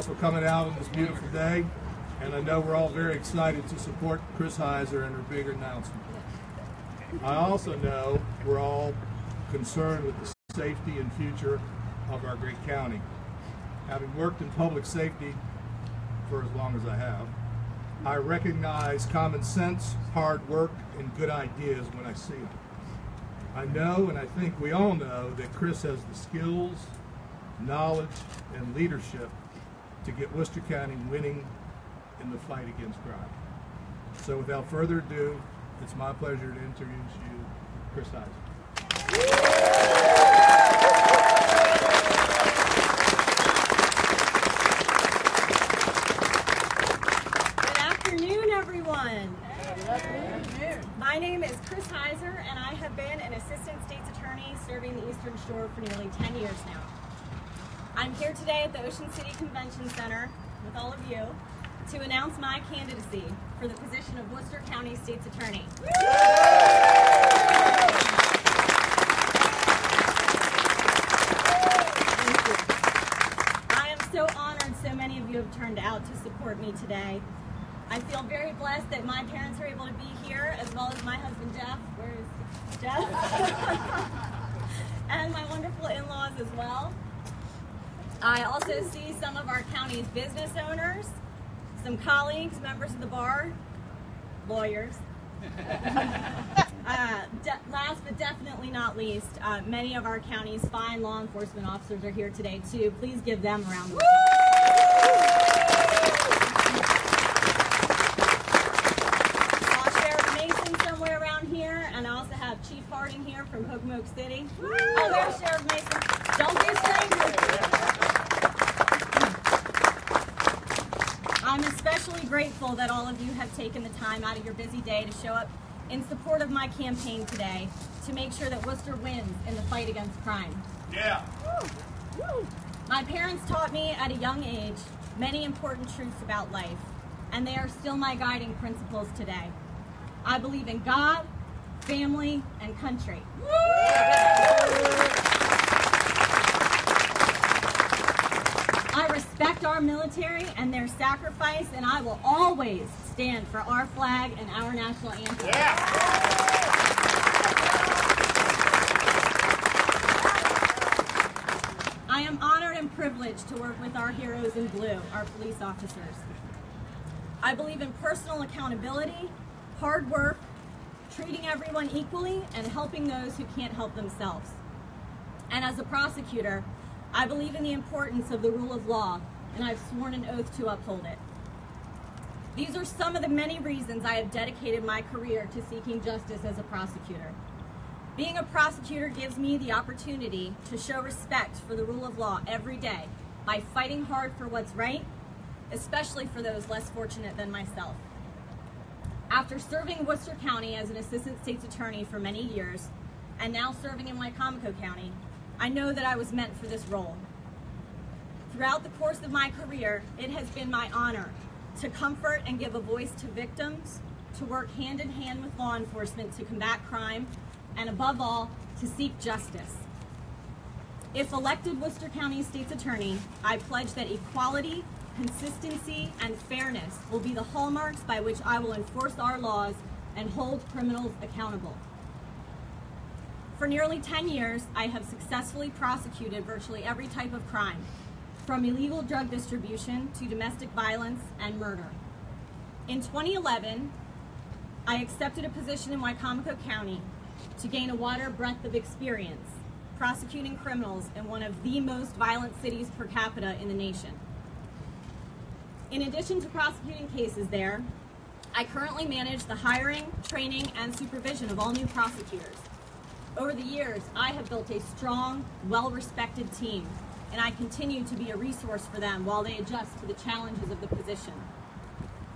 for coming out on this beautiful day, and I know we're all very excited to support Chris Heiser and her big announcement. I also know we're all concerned with the safety and future of our great county. Having worked in public safety for as long as I have, I recognize common sense, hard work, and good ideas when I see them. I know, and I think we all know, that Chris has the skills, knowledge, and leadership to get Worcester County winning in the fight against crime. So without further ado, it's my pleasure to introduce you, Chris Heiser. My name is Chris Heiser, and I have been an Assistant State's Attorney serving the Eastern Shore for nearly 10 years now. I'm here today at the Ocean City Convention Center with all of you to announce my candidacy for the position of Worcester County State's Attorney. Thank you. I am so honored so many of you have turned out to support me today. I feel very blessed that my parents are able to be here, as well as my husband Jeff. Where is Jeff? And my wonderful in-laws as well. I also see some of our county's business owners, some colleagues, members of the bar, lawyers. Last but definitely not least, many of our county's fine law enforcement officers are here today too. Please give them a round of applause. And I also have Chief Harding here from Pocomoke City. Oh, there's Sheriff Mason. Don't be strangers. I'm especially grateful that all of you have taken the time out of your busy day to show up in support of my campaign today to make sure that Worcester wins in the fight against crime. Yeah. My parents taught me at a young age many important truths about life, and they are still my guiding principles today. I believe in God, family, and country. I respect our military and their sacrifice, and I will always stand for our flag and our national anthem. Yeah. I am honored and privileged to work with our heroes in blue, our police officers. I believe in personal accountability, hard work, treating everyone equally, and helping those who can't help themselves. And as a prosecutor, I believe in the importance of the rule of law, and I've sworn an oath to uphold it. These are some of the many reasons I have dedicated my career to seeking justice as a prosecutor. Being a prosecutor gives me the opportunity to show respect for the rule of law every day by fighting hard for what's right, especially for those less fortunate than myself. After serving Worcester County as an Assistant State's Attorney for many years, and now serving in Wicomico County, I know that I was meant for this role. Throughout the course of my career, it has been my honor to comfort and give a voice to victims, to work hand in hand with law enforcement to combat crime, and above all, to seek justice. If elected Worcester County State's Attorney, I pledge that equality, consistency, and fairness will be the hallmarks by which I will enforce our laws and hold criminals accountable. For nearly 10 years, I have successfully prosecuted virtually every type of crime, from illegal drug distribution to domestic violence and murder. In 2011, I accepted a position in Wicomico County to gain a wider breadth of experience prosecuting criminals in one of the most violent cities per capita in the nation. In addition to prosecuting cases there, I currently manage the hiring, training, and supervision of all new prosecutors. Over the years, I have built a strong, well-respected team, and I continue to be a resource for them while they adjust to the challenges of the position.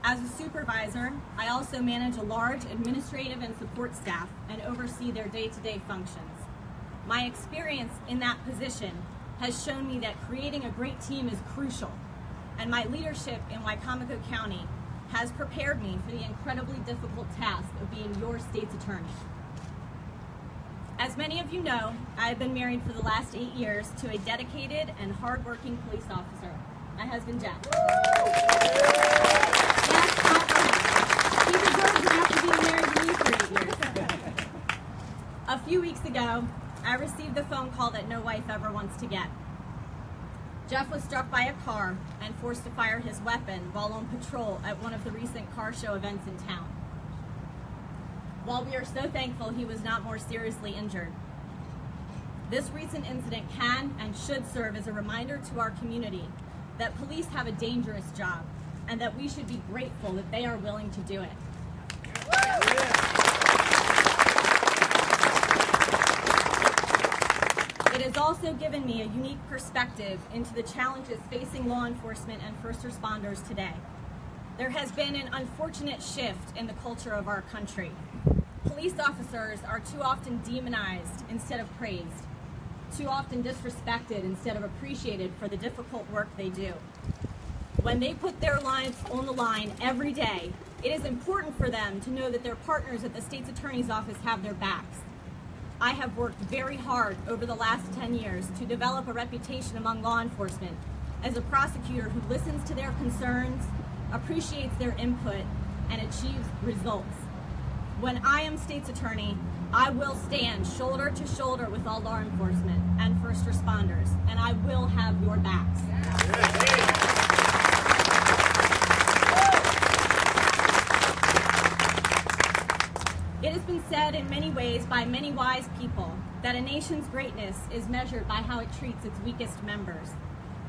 As a supervisor, I also manage a large administrative and support staff and oversee their day-to-day functions. My experience in that position has shown me that creating a great team is crucial, and my leadership in Wicomico County has prepared me for the incredibly difficult task of being your state's attorney. As many of you know, I have been married for the last 8 years to a dedicated and hardworking police officer, my husband Jeff. Yes, he deserves it after being married to me for 8 years. A few weeks ago, I received the phone call that no wife ever wants to get. Jeff was struck by a car and forced to fire his weapon while on patrol at one of the recent car show events in town. While we are so thankful he was not more seriously injured, this recent incident can and should serve as a reminder to our community that police have a dangerous job and that we should be grateful that they are willing to do it. It has also given me a unique perspective into the challenges facing law enforcement and first responders today. There has been an unfortunate shift in the culture of our country. Police officers are too often demonized instead of praised, too often disrespected instead of appreciated for the difficult work they do. When they put their lives on the line every day, it is important for them to know that their partners at the state's attorney's office have their backs. I have worked very hard over the last 10 years to develop a reputation among law enforcement as a prosecutor who listens to their concerns, appreciates their input, and achieves results. When I am state's attorney, I will stand shoulder to shoulder with all law enforcement and first responders, and I will have your backs. It has been said in many ways by many wise people that a nation's greatness is measured by how it treats its weakest members.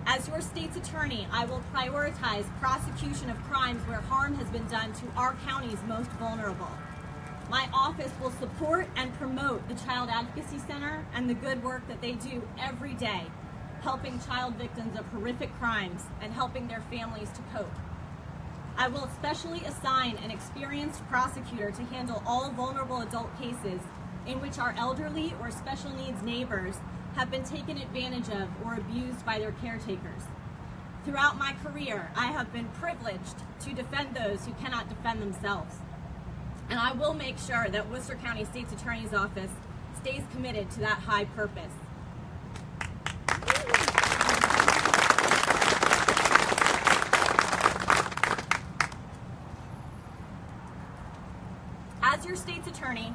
As your state's attorney, I will prioritize prosecution of crimes where harm has been done to our county's most vulnerable. My office will support and promote the Child Advocacy Center and the good work that they do every day, helping child victims of horrific crimes and helping their families to cope. I will especially assign an experienced prosecutor to handle all vulnerable adult cases in which our elderly or special needs neighbors have been taken advantage of or abused by their caretakers. Throughout my career, I have been privileged to defend those who cannot defend themselves. And I will make sure that Worcester County State's Attorney's Office stays committed to that high purpose. As your state's attorney,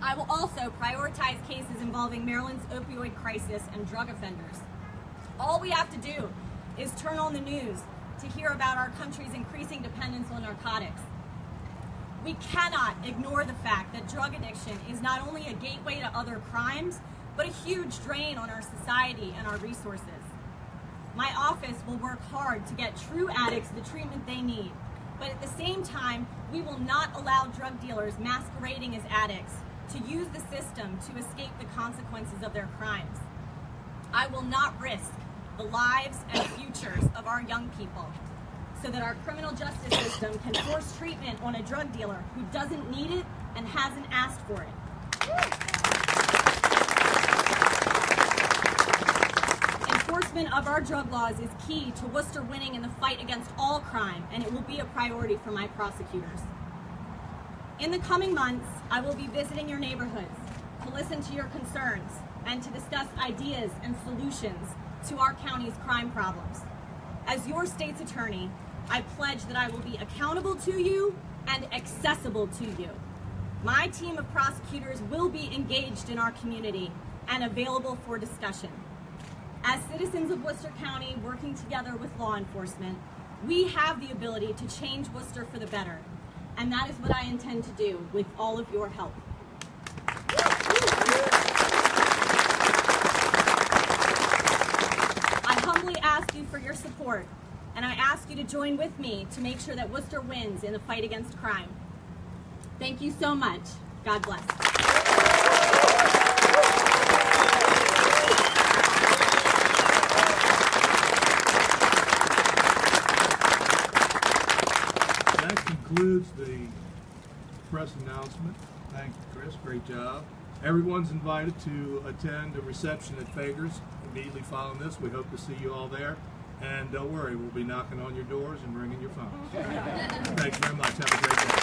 I will also prioritize cases involving Maryland's opioid crisis and drug offenders. All we have to do is turn on the news to hear about our country's increasing dependence on narcotics. We cannot ignore the fact that drug addiction is not only a gateway to other crimes, but a huge drain on our society and our resources. My office will work hard to get true addicts the treatment they need, but at the same time, we will not allow drug dealers masquerading as addicts to use the system to escape the consequences of their crimes. I will not risk the lives and futures of our young people so that our criminal justice system can force treatment on a drug dealer who doesn't need it and hasn't asked for it. Enforcement of our drug laws is key to Worcester winning in the fight against all crime, and it will be a priority for my prosecutors. In the coming months, I will be visiting your neighborhoods to listen to your concerns and to discuss ideas and solutions to our county's crime problems. As your state's attorney, I pledge that I will be accountable to you and accessible to you. My team of prosecutors will be engaged in our community and available for discussion. As citizens of Worcester County working together with law enforcement, we have the ability to change Worcester for the better, and that is what I intend to do with all of your help. I humbly ask you for your support, and I ask you to join with me to make sure that Worcester wins in the fight against crime. Thank you so much. God bless. That concludes the press announcement. Thank you, Chris. Great job. Everyone's invited to attend a reception at Fager's immediately following this. We hope to see you all there. And don't worry, we'll be knocking on your doors and ringing your phones. Thanks very much. Have a great day.